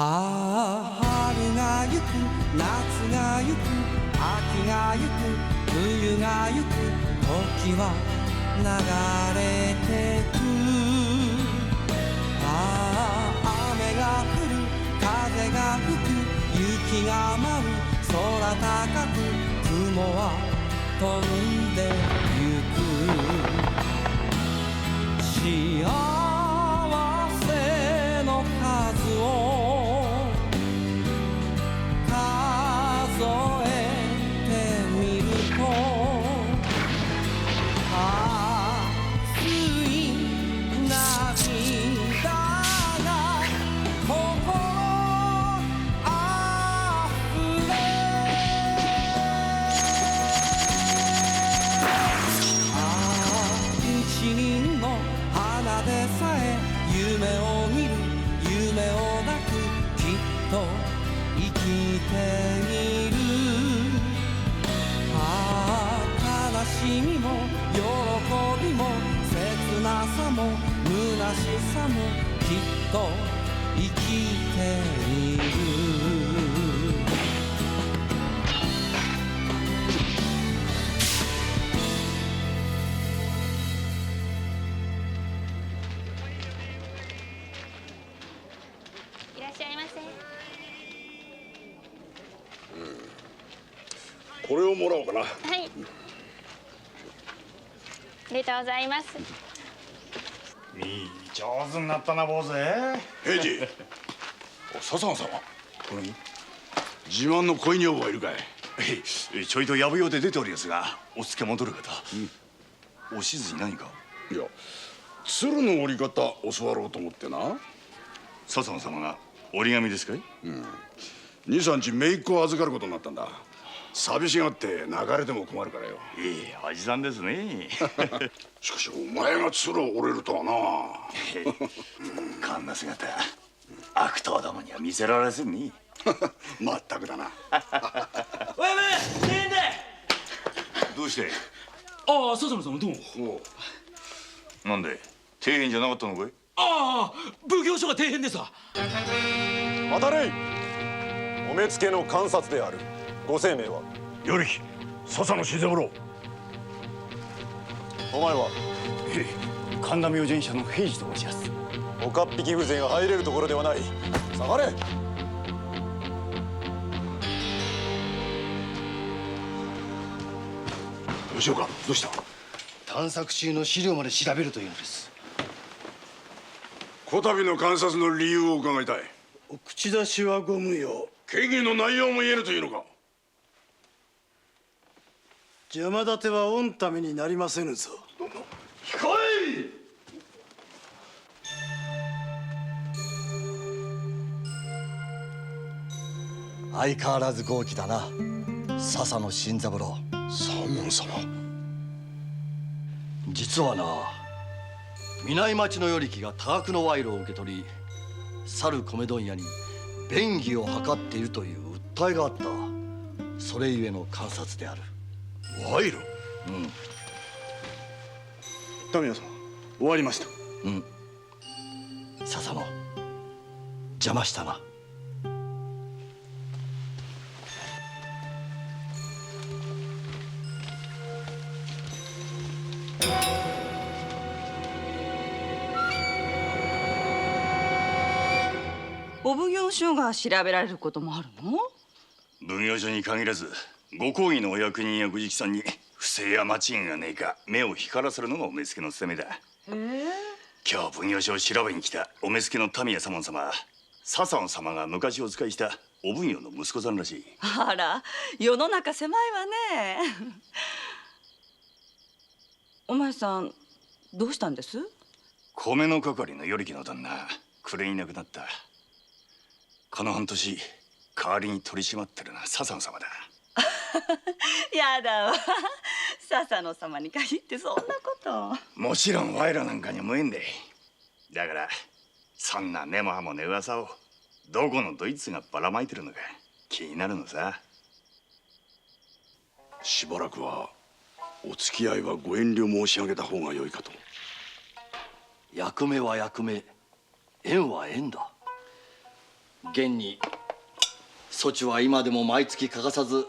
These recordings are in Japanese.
ああ春がゆく夏がゆく秋がゆく冬がゆく時は流れてくああ雨が降る風が吹く雪が舞う空高く雲は飛んでゆく幸せの数を数えてみると熱い涙が心あふれ一輪の花でさえ夢を見る夢を抱くきっと生きている悲しみも喜びも切なさも虚しさもきっと生きているいらっしゃいませ。これをもらおうかな。はい。ありがとうございます。上手になったな坊主。平次笹野さんは自慢の恋女房はいるかい。ちょいとやぶ用で出ておりますが、おつけ戻る方、おしずに何か。いや鶴の折り方教わろうと思ってな。笹野様が折り紙ですかい。23日姪っ子を預かることになったんだ。寂しがって流れても困るからよ。いいおじさんですね。しかしお前が鶴を折れるとはな。こんな姿悪党どもには見せられませんね。まったくだな。おやめ大変だ。どうして。ああ笹野さんどうも。なんで底辺じゃなかったのかい。ああ奉行所が底辺でさ。待たれい。お目付けの監察である。ご生命は。与力笹野新三郎。お前は。神田明神社の平次と申します。岡っ引き風情が入れるところではない。下がれ。吉岡どうした。探索中の資料まで調べるというのです。こたびの観察の理由を伺いたい。お口出しはご無用。嫌疑の内容も言えるというのか。邪魔立ては御ためになりませぬぞ。控えい。相変わらず豪気だな、笹野新三郎。左門様。実はな、南町の与力が多額の賄賂を受け取り、去る米問屋に便宜を図っているという訴えがあった。それゆえの観察である。賄賂。民谷様終わりました。笹野邪魔したな。お奉行所が調べられることもあるの？奉行所に限らずご公儀のお役人やご直さんに不正や間違いがねえか目を光らせるのがお目付けの務めだ。今日奉行所を調べに来たお目付けの民谷左門様は笹野様が昔お使いしたお奉行の息子さんらしい。あら、世の中狭いわね。お前さんどうしたんです？米の係の与力の旦那暮れに亡くなった。この半年代わりに取り締まってるのは笹野様だ。やだわ、笹野様に限ってそんなこと。もちろん賄賂なんかには無縁で。だからそんな根も葉もね噂をどこのどいつがばらまいてるのか気になるのさ。しばらくはお付き合いはご遠慮申し上げた方が良いかと。役目は役目、縁は縁だ。現にそちは今でも毎月欠かさず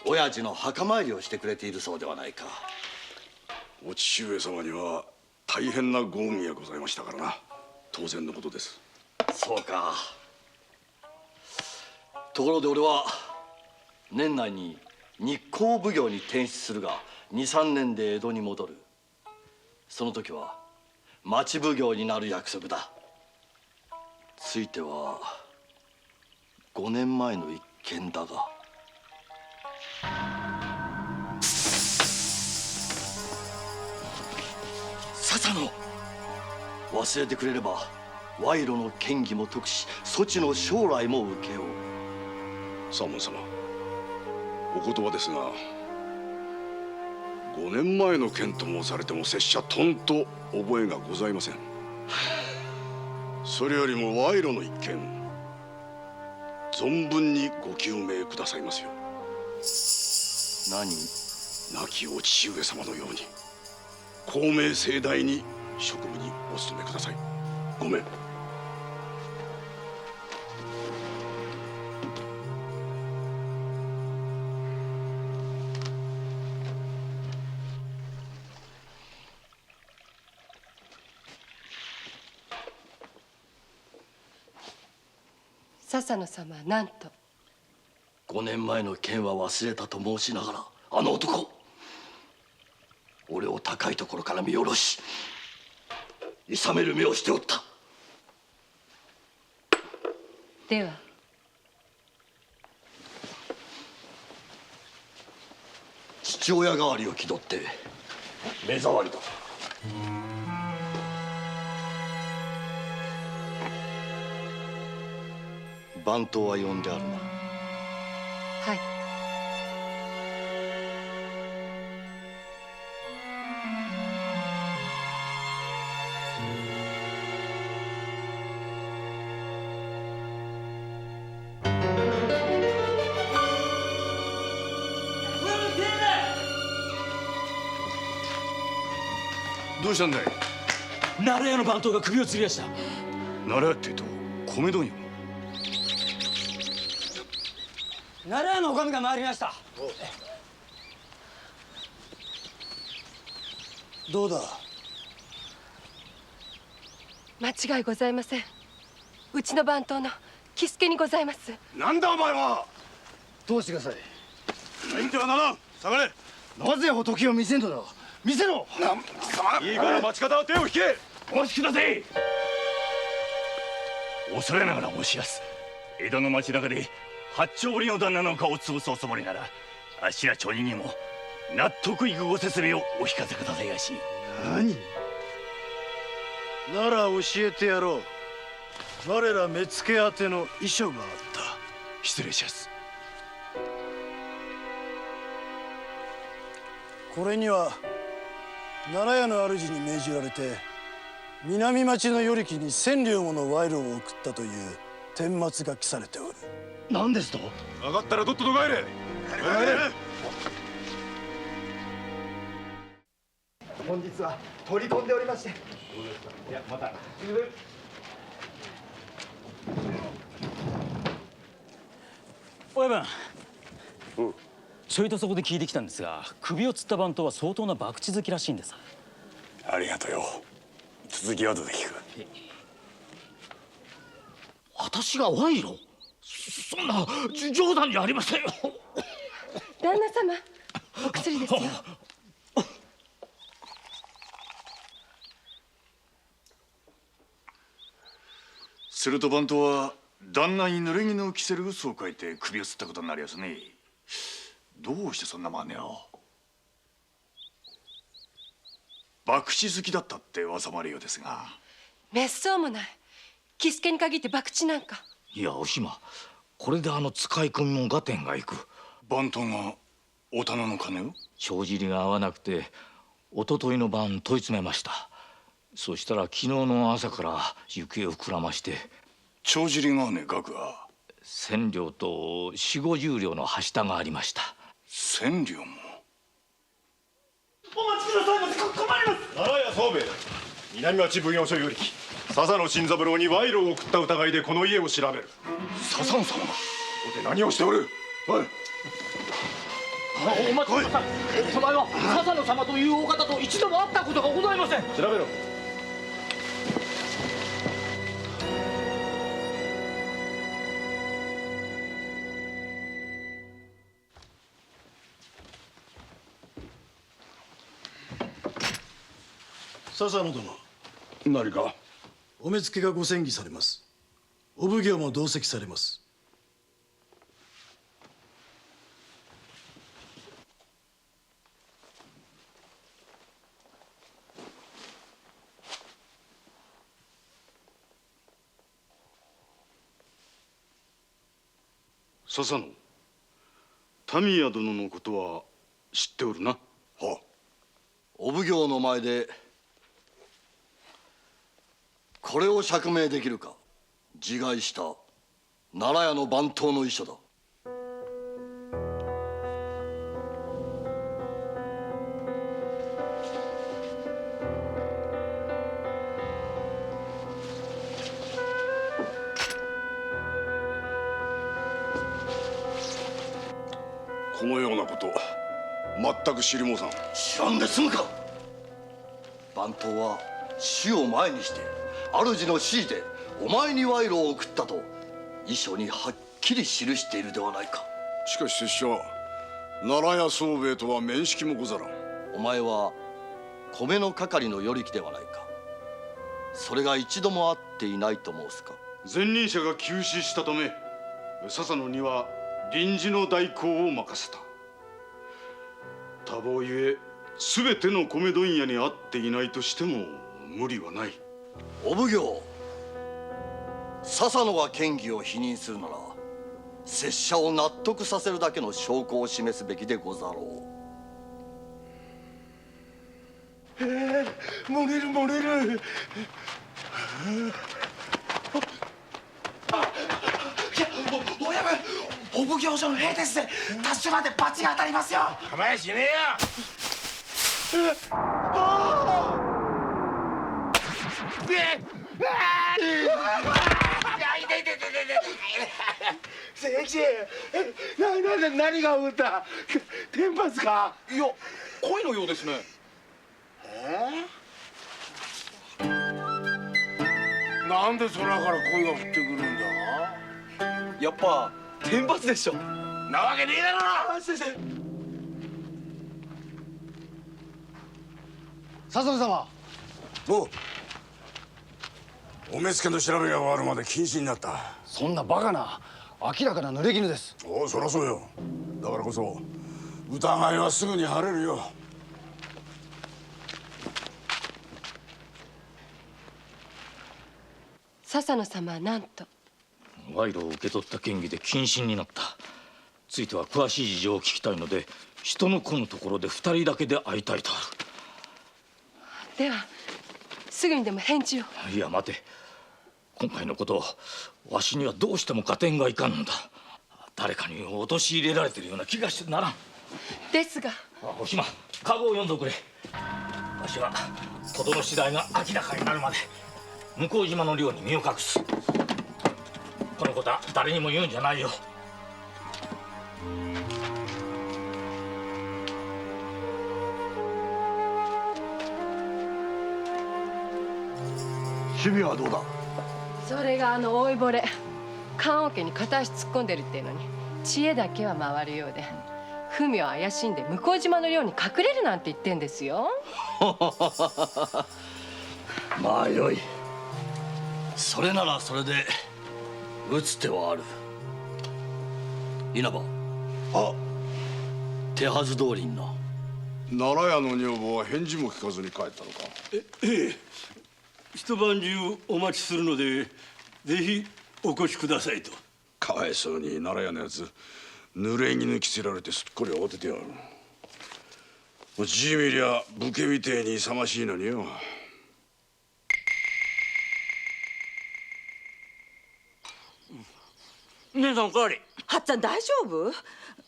親父の墓参りをしてくれているそうではないか。お父上様には大変なご恩義がございましたからな。当然のことです。そうか。ところで俺は年内に日光奉行に転出するが2、3年で江戸に戻る。その時は町奉行になる約束だ。ついては5年前の一件だが。笹野、忘れてくれれば賄賂の嫌疑も解くし、そちの将来も請け負う。左門様、お言葉ですが5年前の件と申されても拙者とんと覚えがございません。それよりも賄賂の一件存分にご究明くださいますよ。何？亡きお父上様のように公明正大に職務にお勤めください。ごめん。笹野様は何と5年前の件は忘れたと申しながら、あの男俺を高いところから見下ろし諌める目をしておった。では父親代わりを気取って目障りだ。番頭は呼んであるな。はい。どうしたんだい？奈良屋の番頭が首を吊り出した。奈良屋って言うと米問屋の。奈良屋の女将が参りました。どうだ。間違いございません。うちの番頭の喜助にございます。なんだお前は。通してください。入ってはならん。下がれ。なぜ仏を見せんのだ。見せろ。いいから町方は手を引け。お待ちください。恐れながら申しやす。江戸の町中で八丁堀の旦那の顔を潰すおつもりなら、あっしら町人にも納得いくご説明をお聞かせくださいやし。何。なら教えてやろう。我ら目付宛ての遺書があった。失礼しやす。これには奈良屋の主に命じられて南町の与力に1000両もの賄賂を送ったという顛末が記されておる。何ですと。上がったらとっとと帰れ。本日は取り込んでおりまして。いや、また。親分、ちょいとそこで聞いてきたんですが、首を吊った番頭は相当な博打好きらしいんです。ありがとうよ。続きは後で聞く。私が賄賂？そんな冗談じゃありませんよ。旦那様、お薬ですよ。すると番頭は旦那に濡れ衣を着せる嘘を書いて首を吊ったことになりやすね。どうしてそんな真似を。博打好きだったって噂もあるようですが。めっそうもない。喜助に限って博打なんか。いや、お島、これで使い込みも合点がいく。番頭がお店の金を？帳尻が合わなくて一昨日の晩問い詰めました。そしたら昨日の朝から行方を膨らまして。帳尻がねえ額は1000両と40、50両のはしたがありました。1000両も。お待ちくださいませ。困ります。奈良屋宗兵衛南町奉行所与力笹野新三郎に賄賂を送った疑いでこの家を調べる。笹野様が。お手何をしておる。おい、お待ちください。手前は笹野様というお方と一度も会ったことがございません。調べろ。笹野殿、何か。お目付けがご詮議されます。お奉行も同席されます。笹野、民谷殿のことは知っておるな。はあ。お奉行の前でこれを釈明できるか。自害した奈良屋の番頭の遺書だ。このようなこと全く知りもさん。知らんで済むか。番頭は死を前にして主の指示でお前に賄賂を送ったと遺書にはっきり記しているではないか。しかし拙者奈良屋宗兵衛とは面識もござらん。お前は米の係の与力ではないか。それが一度も会っていないと申すか。前任者が急死したため笹野には臨時の代行を任せた。多忙ゆえ全ての米問屋に会っていないとしても無理はない。お奉行、笹野が嫌疑を否認するなら拙者を納得させるだけの証拠を示すべきでござろう。漏れる漏れる。親分、お奉行所の兵ですぜ。達者まで罰が当たりますよ。構えしねえよ。先生、何が起こった？天罰か？いや、恋のようですね。なんで空から声が降ってくるんだ？やっぱ天罰でしょ。なわけねえだろな。先生。笹野様。お目付けの調べが終わるまで禁止になった。そんなバカな、明らかな濡れ衣です。おお、そりゃそうよ。だからこそ疑いはすぐに晴れるよ。笹野様は何と。賄賂を受け取った嫌疑で謹慎になった。ついては詳しい事情を聞きたいので人の来ぬところで2人だけで会いたいとあではすぐにでも返事を。る。いや待て、今回のことわしにはどうしても合点がいかんのだ。誰かに陥れられているような気がしてならん。ですが。おしま、カゴを読んでおくれ。わしは事の次第が明らかになるまで向島の寮に身を隠す。このことは誰にも言うんじゃないよ。趣味はどうだ。それが老いぼれ棺桶に片足突っ込んでるっていうのに知恵だけは回るようで文を怪しんで向島の寮に隠れるなんて言ってんですよ。まあよい。それならそれで打つ手はある。稲葉。手はず通りにな。奈良屋の女房は返事も聞かずに帰ったのか。ええ、一晩中お待ちするのでぜひお越しくださいと。かわいそうに奈良屋のやつ濡れ衣着せられてすっかり慌ててやる。じみりゃ武家みてえに勇ましいのによ。姉さんおかわり。はっちゃん大丈夫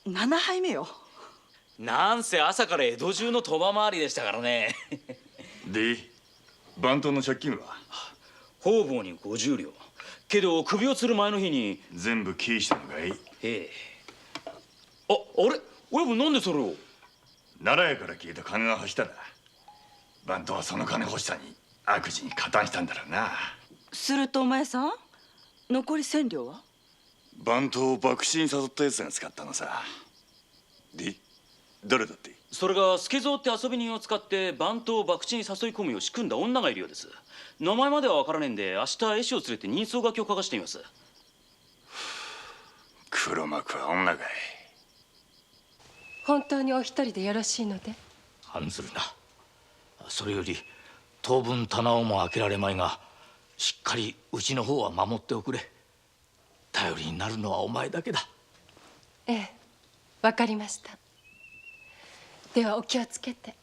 ？7杯目よ。なんせ朝から江戸中の賭場回りでしたからね。で番頭の借金は？方々に50両。けど首を吊る前の日に全部消したのかい？ええ。あれ親分なんでそれを？奈良屋から消えた金が欲しさだ。番頭はその金欲しさに悪事に加担したんだろうな。するとお前さん残り1000両は？番頭を博打に誘ったやつが使ったのさ。で誰だって？それが助蔵って遊び人を使って番頭を博打に誘い込むよう仕組んだ女がいるようです。名前までは分からねえんで明日絵師を連れて人相書きを書かしてみます。黒幕は女かい？本当にお一人でよろしいので？案ずるな。それより当分棚をも開けられまいが、しっかりうちの方は守っておくれ。頼りになるのはお前だけだ。ええ、わかりました。ではお気をつけて。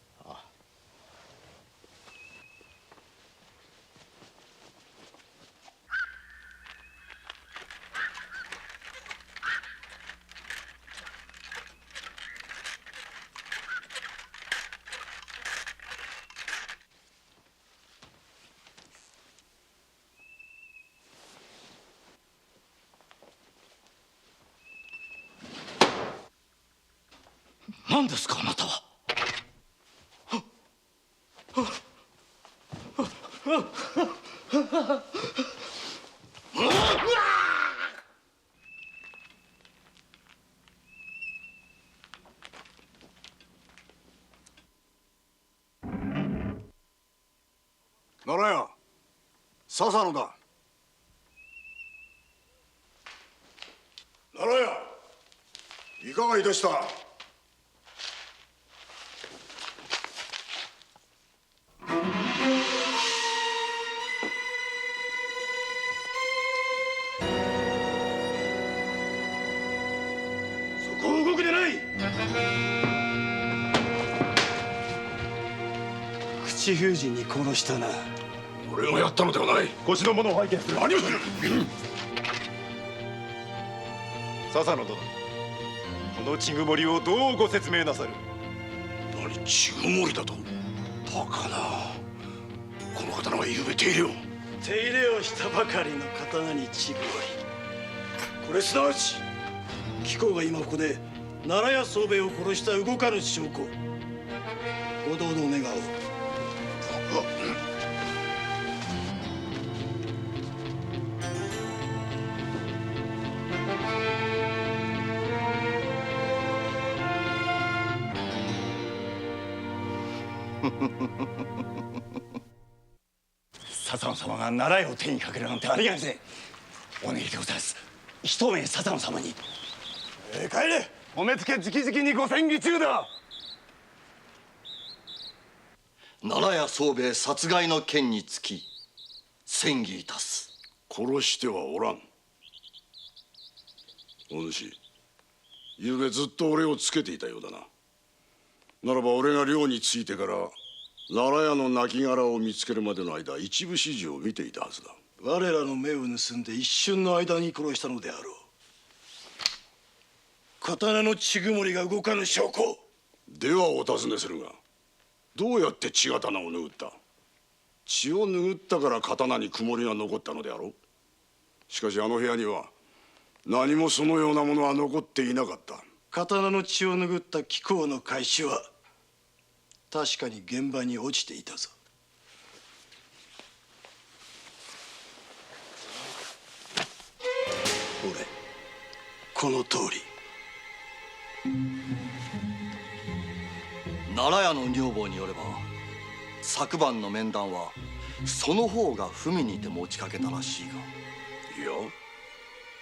何ですかあなたは？奈良屋笹野だ。奈良屋いかがいたした？そこを動くでない。口封じに殺したな。俺がやったのではない。腰の者を拝見する。何をする？笹野殿、この血曇りをどうご説明なさる？何血曇りだと？バカな。この刀はゆうべ手入れを。手入れをしたばかりの刀に血曇り。これすなわち貴公が今ここで奈良屋宗兵衛を殺した動かぬ証拠。ご同道願おう。笹野様が奈良屋を手にかけるなんてありがせん。お願いでございます。一目笹野様に。帰れ。お目付け直々にご詮議中だ。奈良屋宗兵衛殺害の件につき詮議いたす。殺してはおらん。お主、ゆうべずっと俺をつけていたようだな。ならば俺が寮に着いてから奈良屋の亡骸を見つけるまでの間、一部始終を見ていたはずだ。我らの目を盗んで一瞬の間に殺したのであろう。刀の血曇りが動かぬ証拠。ではお尋ねするが、どうやって血刀を拭った？血を拭ったから刀に曇りが残ったのであろう。しかしあの部屋には何もそのようなものは残っていなかった。刀の血を拭った貴公の懐紙は確かに現場に落ちていたぞ。俺この通り。奈良屋の女房によれば昨晩の面談はその方が文にて持ちかけたらしいが。いや、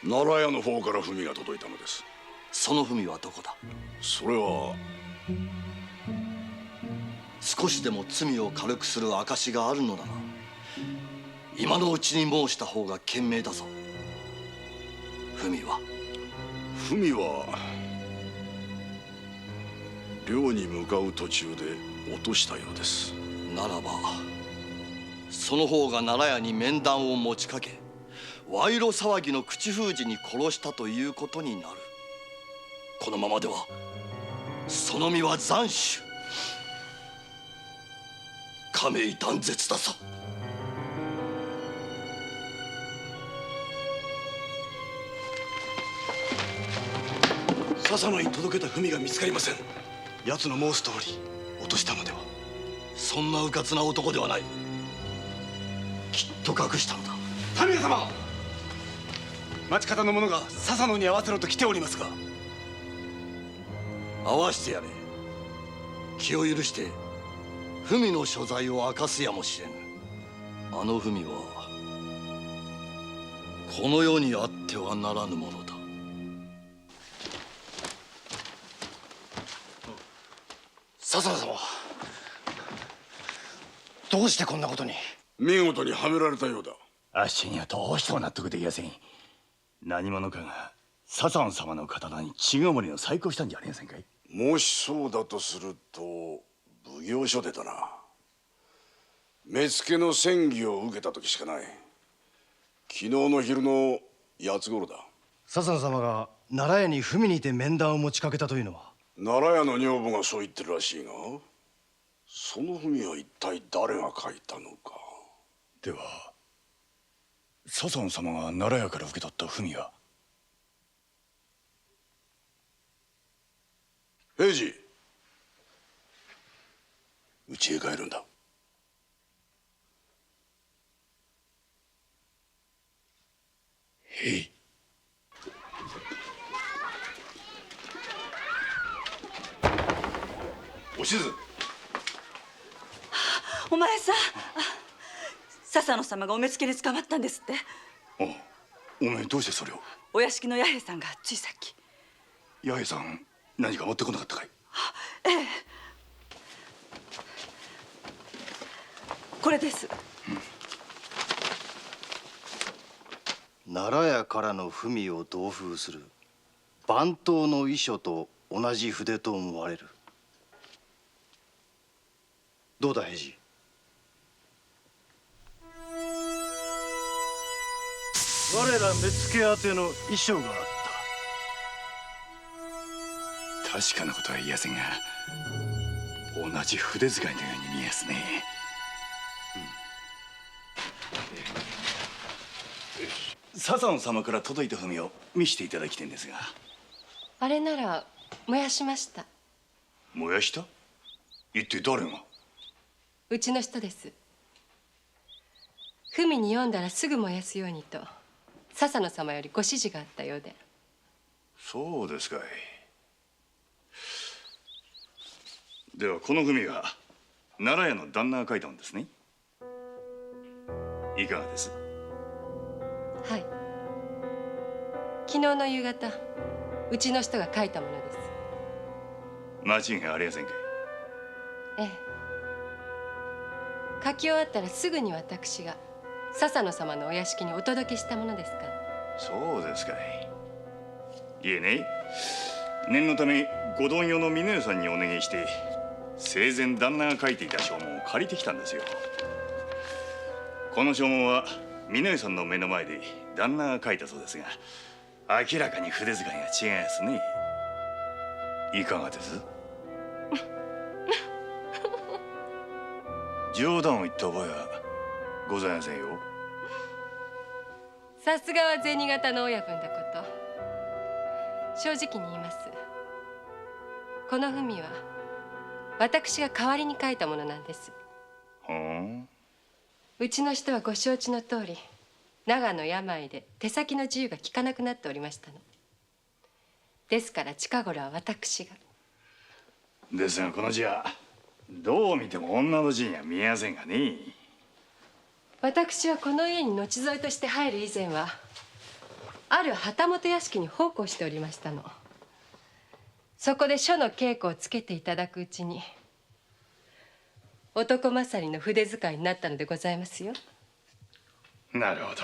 奈良屋の方から文が届いたのです。その文はどこだ？それは少しでも罪を軽くする証があるのなら今のうちに申した方が賢明だぞ。文は寮に向かう途中で落としたようです。ならばその方が奈良屋に面談を持ちかけ賄賂騒ぎの口封じに殺したということになる。このままではその身は斬首。家名断絶だぞ。笹野に届けた文が見つかりません。奴の申す通り落としたのでは。そんなうかつな男ではない。きっと隠したのだ。民様、町方の者が笹野に会わせろと来ておりますが。会わしてやれ。気を許して文の所在を明かすやもしれぬ。あの文はこの世にあってはならぬものだ。笹野様、どうしてこんなことに？見事にはめられたようだ。あっしにはどうしても納得できません。何者かが笹野様の刀に血ごもりを細工したんじゃありませんかい。もしそうだとすると奉行所でだな。目付の詮議を受けた時しかない。昨日の昼の八つ頃だ。笹野様が奈良屋に文にて面談を持ちかけたというのは？奈良屋の女房がそう言ってるらしいが、その文は一体誰が書いたのか。では笹野様が奈良屋から受け取った文は？平次、家へ帰るんだ。へい。おしず。お前さん、笹野様がお目付けに捕まったんですって。お前どうしてそれを？お屋敷の弥平さんがついさっき。弥平さん何か持ってこなかったかい？ええ、これです。奈良屋からの文を同封する番頭の遺書と同じ筆と思われる。どうだ平次？我ら目付け宛ての遺書があった。確かなことは言いやせんが、同じ筆使いのように見えますね。笹野様から届いた文を見せていただきたいんですが。あれなら燃やしました。燃やした？一体誰が？うちの人です。文に読んだらすぐ燃やすようにと笹野様よりご指示があったようで。そうですかい。ではこの文は奈良屋の旦那が書いたんですね。いかがです？はい。昨日の夕方、うちの人が書いたものです。間違いありませんかい？ええ。書き終わったらすぐに私が笹野様のお屋敷にお届けしたものですから。そうですかい。いえね、念のためご同様の峰代さんにお願いして生前旦那が書いていた証文を借りてきたんですよ。この証文は峰代さんの目の前で旦那が書いたそうですが、明らかに筆使いが違いますね。いかがです？冗談を言った覚えはございませんよ。さすがは銭形の親分だこと。正直に言います。この文は私が代わりに書いたものなんです。ほん。うちの人はご承知の通り長の病で手先の自由が利かなくなっておりましたの。ですから近頃は私が。ですがこの字はどう見ても女の字には見えませんがね。私はこの家に後添いとして入る以前はある旗本屋敷に奉公しておりましたの。そこで書の稽古をつけていただくうちに男勝りの筆使いになったのでございますよ。なるほど。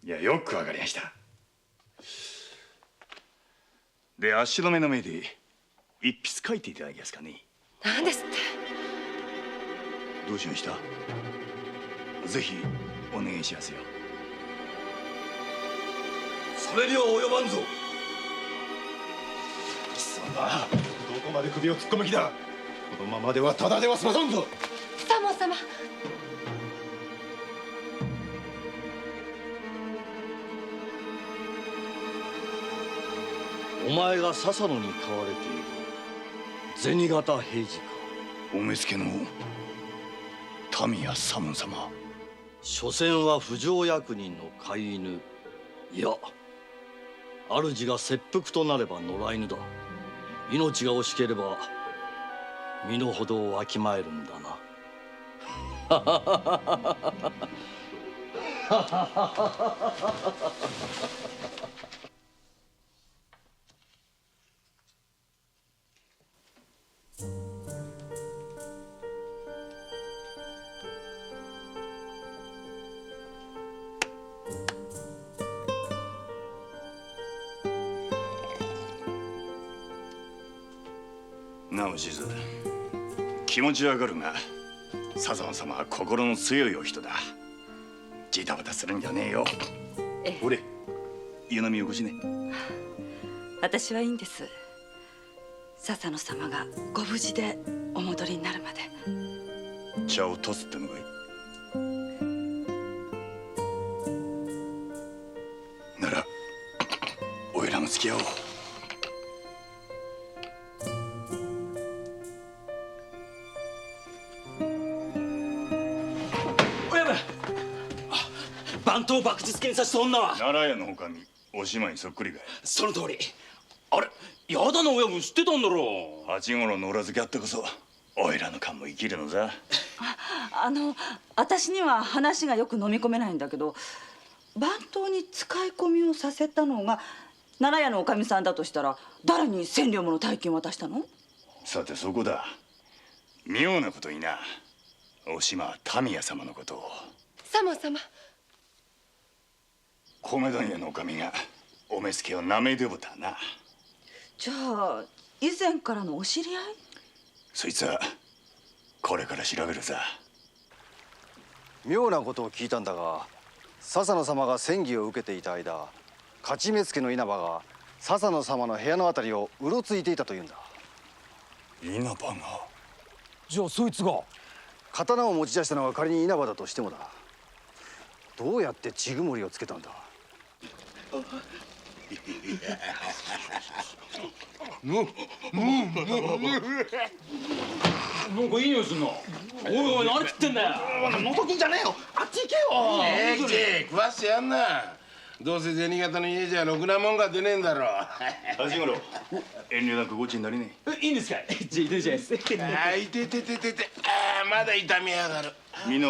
いや、よくわかりました。で、足止めの目で一筆書いていただけますかね。何ですって？どうしました？ぜひお願いしますよ。それには及ばんぞ。貴様、どこまで首を突っ込む気だ。このままではただでは済まさんぞ。左門様。お前が笹野に飼われている銭形平次か。お目付けの民谷左門様。所詮は不条役人の飼い犬。いや、主が切腹となれば野良犬だ。命が惜しければ身の程をわきまえるんだな。なおしず、気持ちわかるが笹野様は心の強いお人だ。ジタバタするんじゃねえよ。俺、湯飲みよこしね。私はいいんです。笹野様がご無事でお戻りになるまで。茶をとすってのかい。ならおいらも付き合おう。番頭幕実検査した女は奈良屋の女将おしまいそっくりかい。その通り。あれ、やだな親分、知ってたんだろう。八五郎の裏付けあってこそおいらの勘も生きるのさ。私には話がよく飲み込めないんだけど、番頭に使い込みをさせたのが奈良屋の女将さんだとしたら、誰に千両もの大金を渡したの？さてそこだ。妙なことにな。おしまは民谷様のことを。左門様。米問屋の女将がお目付けをなめでぼたな。じゃあ以前からのお知り合い？そいつはこれから調べるさ。妙なことを聞いたんだが、笹野様が詮議を受けていた間、勝ち目付の稲葉が笹野様の部屋のあたりをうろついていたというんだ。稲葉が？じゃあそいつが刀を持ち出したのは仮に稲葉だとしてもだ、どうやって血曇りをつけたんだ？なんかいい匂いすんな。おいおい、何食ってんだよ。のぞきんじゃねえよ、あっち行けよ。来て食わしてやんな。どうせ銭形の家じゃろくなもんが出ねえんだろ。八五郎、遠慮なくごちになりねえ。いいんですか。じゃあいてじゃないです。ああ、いててててて、ああ、まだ痛みやがる。みんな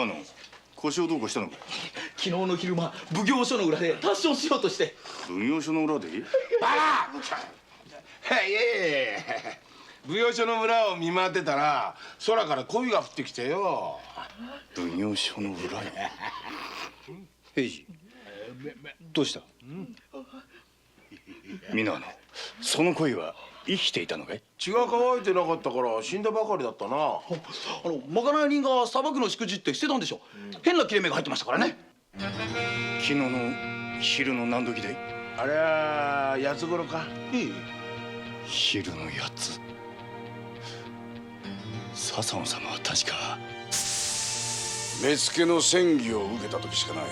腰をどうかしたのか。昨日の昼間、奉行所の裏で達成しようとして。奉行所の裏で？バカ！いやいやいや、奉行所の裏を見回ってたら空から鯉が降ってきてよ。奉行所の裏に？平次、どうした？皆その鯉は生きていたのかい？血が乾いてなかったから死んだばかりだったな。まかない人が裁くのしくじって捨てたんでしょ。変な切れ目が入ってましたからね。昨日の昼の何時だい？あれは八つ頃か。昼のやつ。笹野様は確か目付の詮議を受けた時しかない。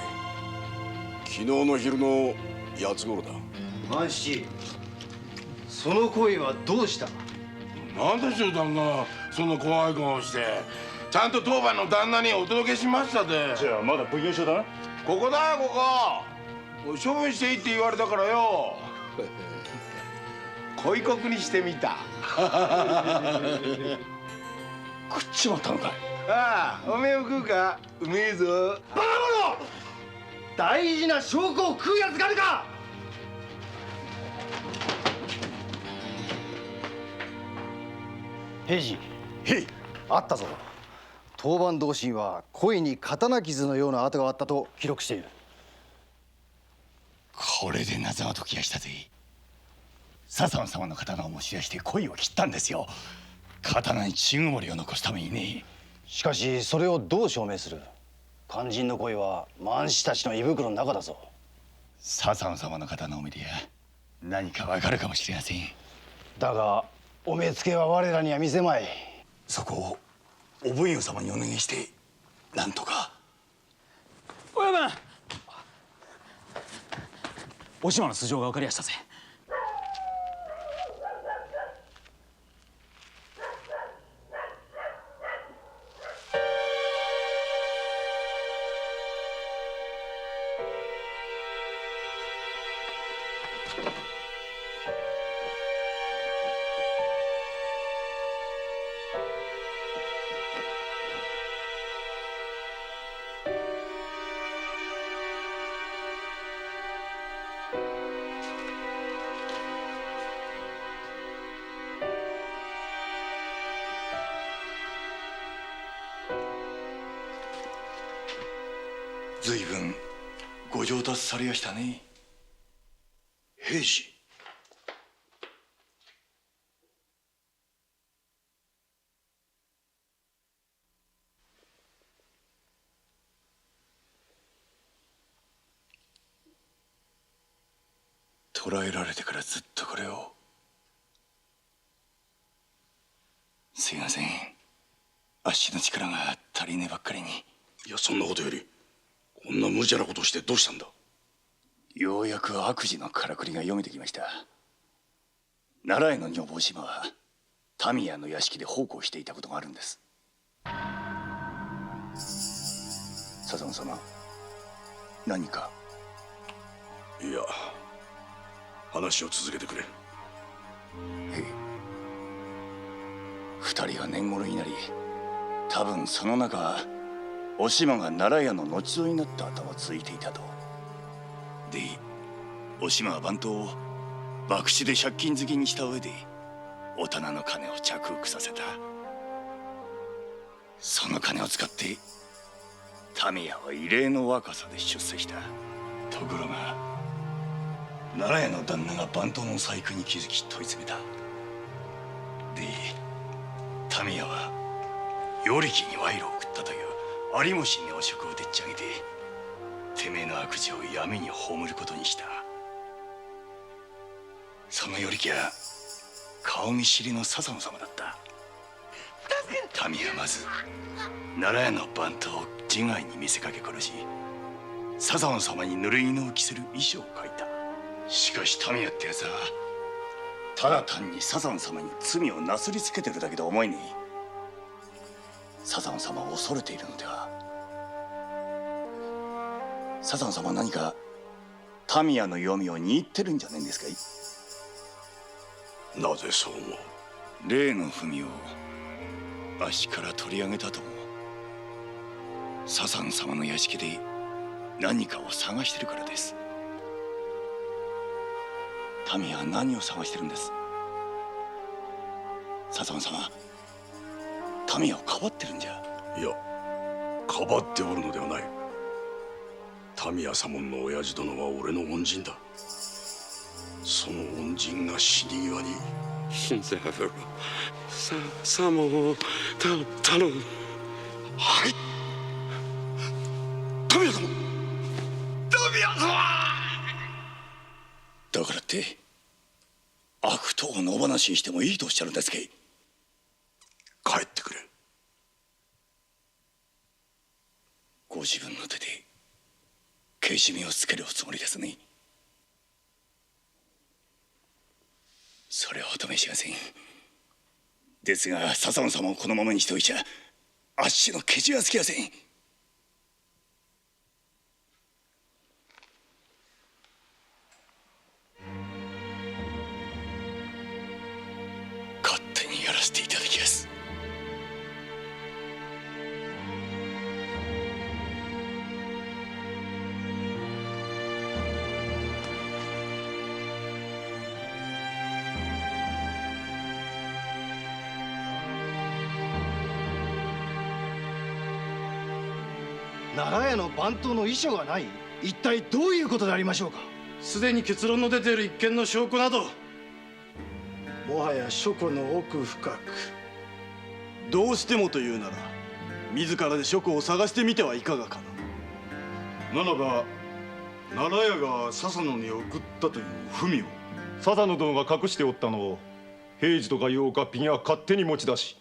昨日の昼の八つ頃だ。万七、その恋はどうした？なんでしょう旦那、そんな怖い顔して。ちゃんと当番の旦那にお届けしましたで。じゃあまだ奉行所だな。ここだよ、ここ。処分していいって言われたからよ。恋国にしてみた。食っちまったのかい？ああ、おめえを食うか。うめえぞ。バカ者！大事な証拠を食うやつがあるか！平次、あったぞ。当番同心は恋に刀傷のような跡があったと記録している。これで謎は解きやしたぜ。笹野様の刀を持ち出して鯉を切ったんですよ。刀に血曇りを残すためにね。しかしそれをどう証明する？肝心の恋は万死たちの胃袋の中だぞ。笹野様の刀を見りゃ何かわかるかもしれません。だがお目付けは我らには見せまい。そこをお奉行様にお願いしてなんとか。親分、お島の素性が分かりやしたぜ。随分ご上達されやしたね。平次。捕らえられてからずっとこれを。すいません、あっしの力が足りねえばっかりに。いや、そんなことよりこんな無茶なことをしてどうしたんだ。ようやく悪事のからくりが読めてきました。奈良への女房島は民谷の屋敷で奉公していたことがあるんです。笹野様、何か。いや、話を続けてくれ。二人が年頃になり、多分その中はお島が奈良屋の後添いになった後もついていたと。で、お島は番頭を博打で借金好きにした上でお店の金を着服させた。その金を使って民谷は異例の若さで出世した。ところが奈良屋の旦那が番頭の細工に気づき問い詰めた。で、民谷は与力に賄賂を送ったというありもしねえ汚職をでっち上げて、てめえの悪事を闇に葬ることにした。その与力は顔見知りの笹野様だった。民谷はまず奈良屋の番頭を自害に見せかけ殺し、笹野様に濡れ衣を着せる遺書を書いた。しかし民谷ってやつはただ単に笹野様に罪をなすりつけてるだけと思えねえ。笹野様を恐れているのでは。笹野様は何か民谷の読みを握ってるんじゃねえんですかい。なぜそう思う。例の文をあっしから取り上げたとも、笹野様の屋敷で何かを探してるからです。民谷は何を探してるんです。笹野様、民谷をかばってるんじゃ。いや、かばっておるのではない。民谷左門の親父殿は俺の恩人だ。その恩人が死に際に新左門左門を頼む。はい、民谷様、民谷様。だからって悪党を野放しにしてもいいとおっしゃるんですかい。帰ってくれ。ご自分の手でけじめをつけるおつもりですね。それはお止めしません。ですが笹野様をこのままにしておいちゃあっしのけじはつきません。勝手にやらせていただきます。奈良屋の番頭の遺書がない。一体どういうことでありましょうか。すでに結論の出ている一件の証拠などもはや書庫の奥深く。どうしてもというなら自らで書庫を探してみてはいかがかな。ならば奈良屋が笹野に送ったという文を。笹野殿が隠しておったのを平次とかいうおかっぴが勝手に持ち出し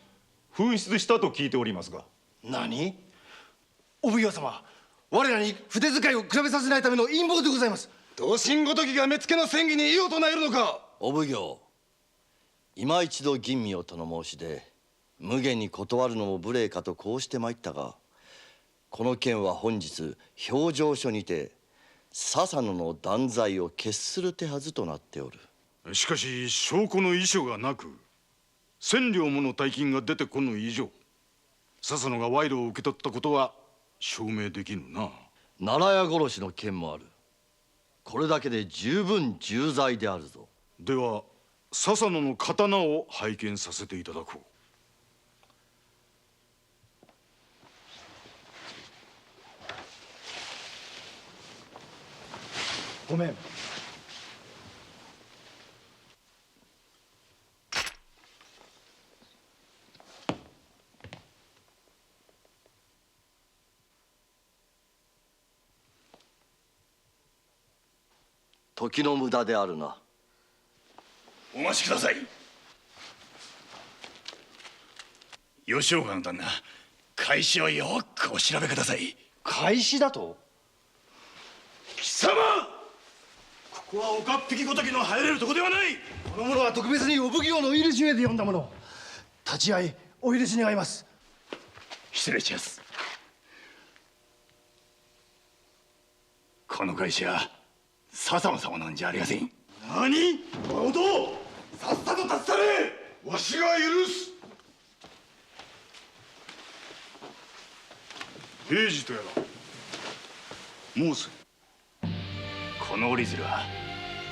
紛失したと聞いておりますが。何？お奉行様、我らに筆遣いを比べさせないための陰謀でございます。同心ごときが目付の戦議に異を唱えるのか。お奉行、今一度吟味をとの申しで無限に断るのも無礼かとこうして参ったが、この件は本日評定所にて笹野の断罪を決する手はずとなっておる。しかし証拠の遺書がなく千両もの大金が出てこぬ以上笹野が賄賂を受け取ったことは証明できぬな。奈良屋殺しの件もある。これだけで十分重罪であるぞ。では笹野の刀を拝見させていただこう。ごめん。時の無駄であるな。お待ちください。吉岡の旦那、開始をよくお調べください。開始だと？貴様、ここは岡っ引きごときの入れるとこではない。この者は特別にお奉行のお許しゆえで呼んだもの。立ち会いお許し願います。失礼します。この会社は笹野様なんじゃありません。何？おどさっさと立ち去れ。わしが許す。平次とやら申せ。この折り鶴は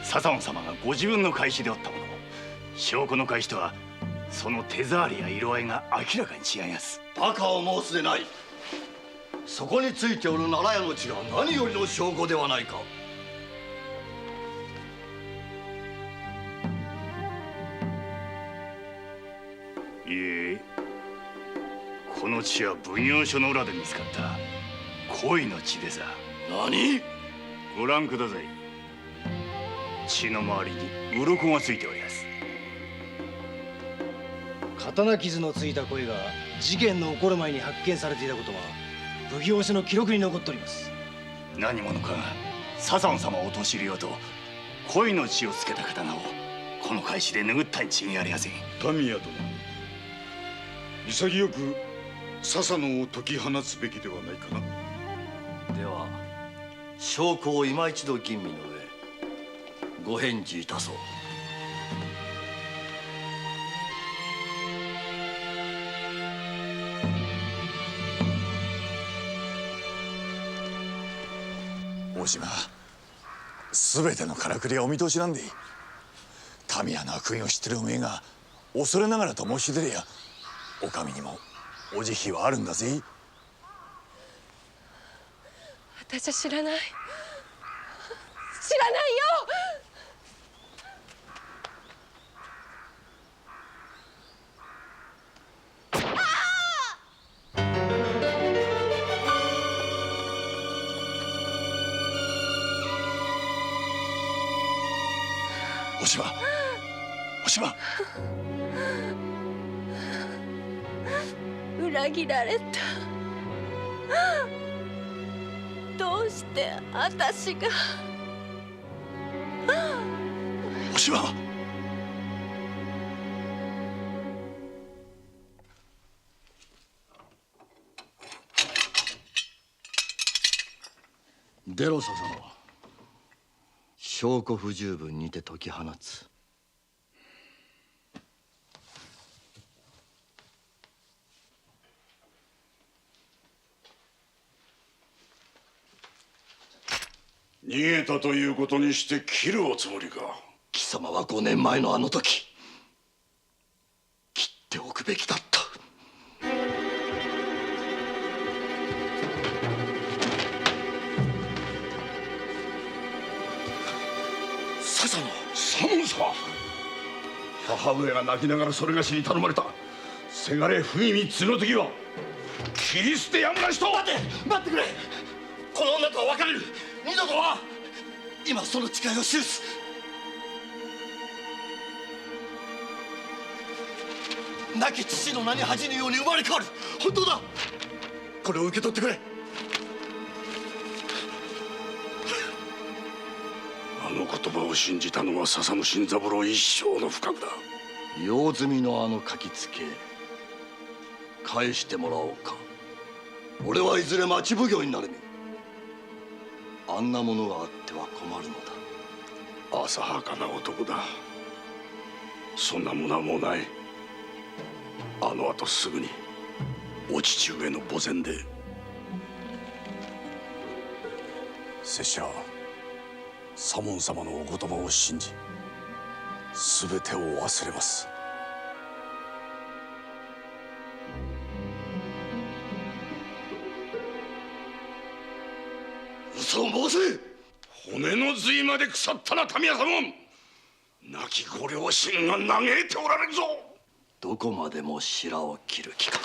笹野様がご自分の返しでおったもの。証拠の返しとはその手触りや色合いが明らかに違います。バカを申すでない。そこについておる奈良屋の血が何よりの証拠ではないか。いえ、この血は奉行所の裏で見つかった恋の血でさ。何？ご覧ください。血の周りに鱗がついております。刀傷のついた鯉が事件の起こる前に発見されていたことは奉行所の記録に残っております。何者かが笹野様を陥れようと恋の血をつけた刀をこの返しで拭ったに違いありません。民谷殿、潔く笹野を解き放つべきではないかな。では証拠を今一度吟味の上ご返事いたそう。大島、すべてのからくりはお見通しなんで、民谷の悪意を知ってるおめえが恐れながらと申し出りゃお上にもお慈悲はあるんだぜ。私は知らない。知らないよ。お島、お島。裏切られた。どうして私が。お島。出ろ笹野。証拠不十分にて解き放つ。逃げたということにして切るおつもりか。貴様は5年前のあの時切っておくべきだった。笹野様。母上が泣きながらそれがしに頼まれたせがれ不義3つの時は切り捨てやむなしと。待ってくれ。この女とは別れる。二度とは。今その誓いを記す。亡き父の名に恥じぬように生まれ変わる。本当だ。これを受け取ってくれ。あの言葉を信じたのは笹野新三郎一生の不覚だ。用済みのあの書きつけ返してもらおうか。俺はいずれ町奉行になる身。あんなものがあっては困るのだ。浅はかな男だ。そんなものはもうない。あの後すぐにお父上の墓前で。拙者は左門様のお言葉を信じ、すべてを忘れます。嘘を申せ！骨の髄まで腐ったな民谷様。亡きご両親が嘆いておられるぞ。どこまでも白を切る気か。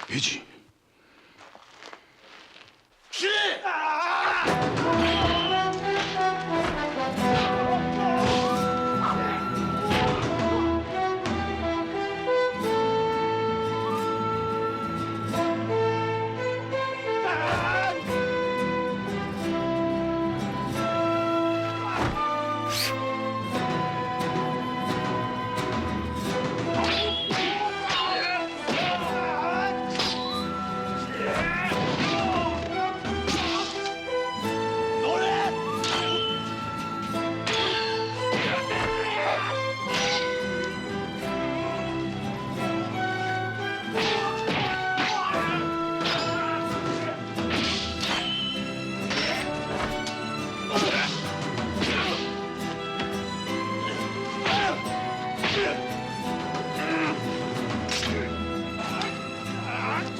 平次。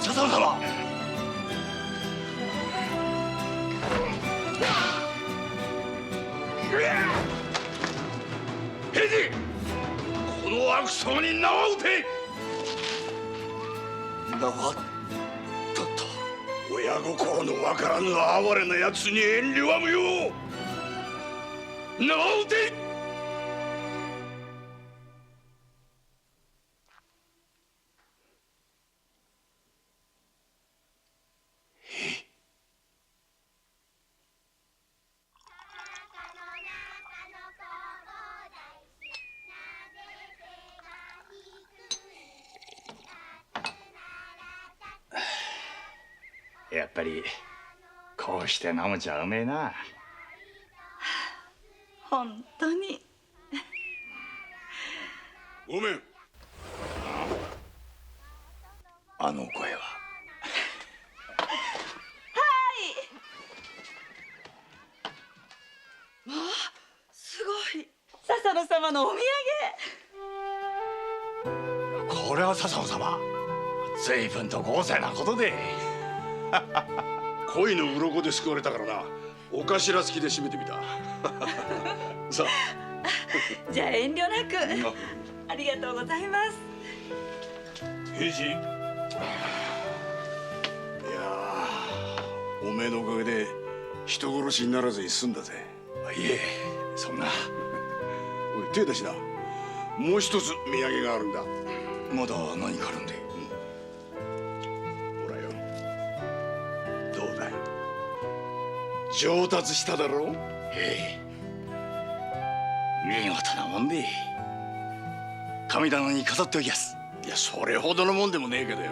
笹野様。平次、この悪様に縄を打て。縄だと。親心のわからぬ哀れな奴に遠慮は無用。縄を打て。やっぱりこうして飲むちゃうめえな。本当に。ごめん。あの声は。まあ、すごい。笹野様のお土産。これは笹野様、随分と豪勢なことで。恋の鱗で救われたからな。お頭付きで締めてみた。さあ。じゃあ遠慮なく。ありがとうございます。平次。いやおめえのおかげで人殺しにならずに済んだぜ。いえ、そんな。おい手出しな。もう一つ土産があるんだ。まだ何かあるんで。ほらよ。どうだい。上達しただろう。ええ。見事なもんで。神棚に飾っておきやす。いや、それほどのもんでもねえけどよ。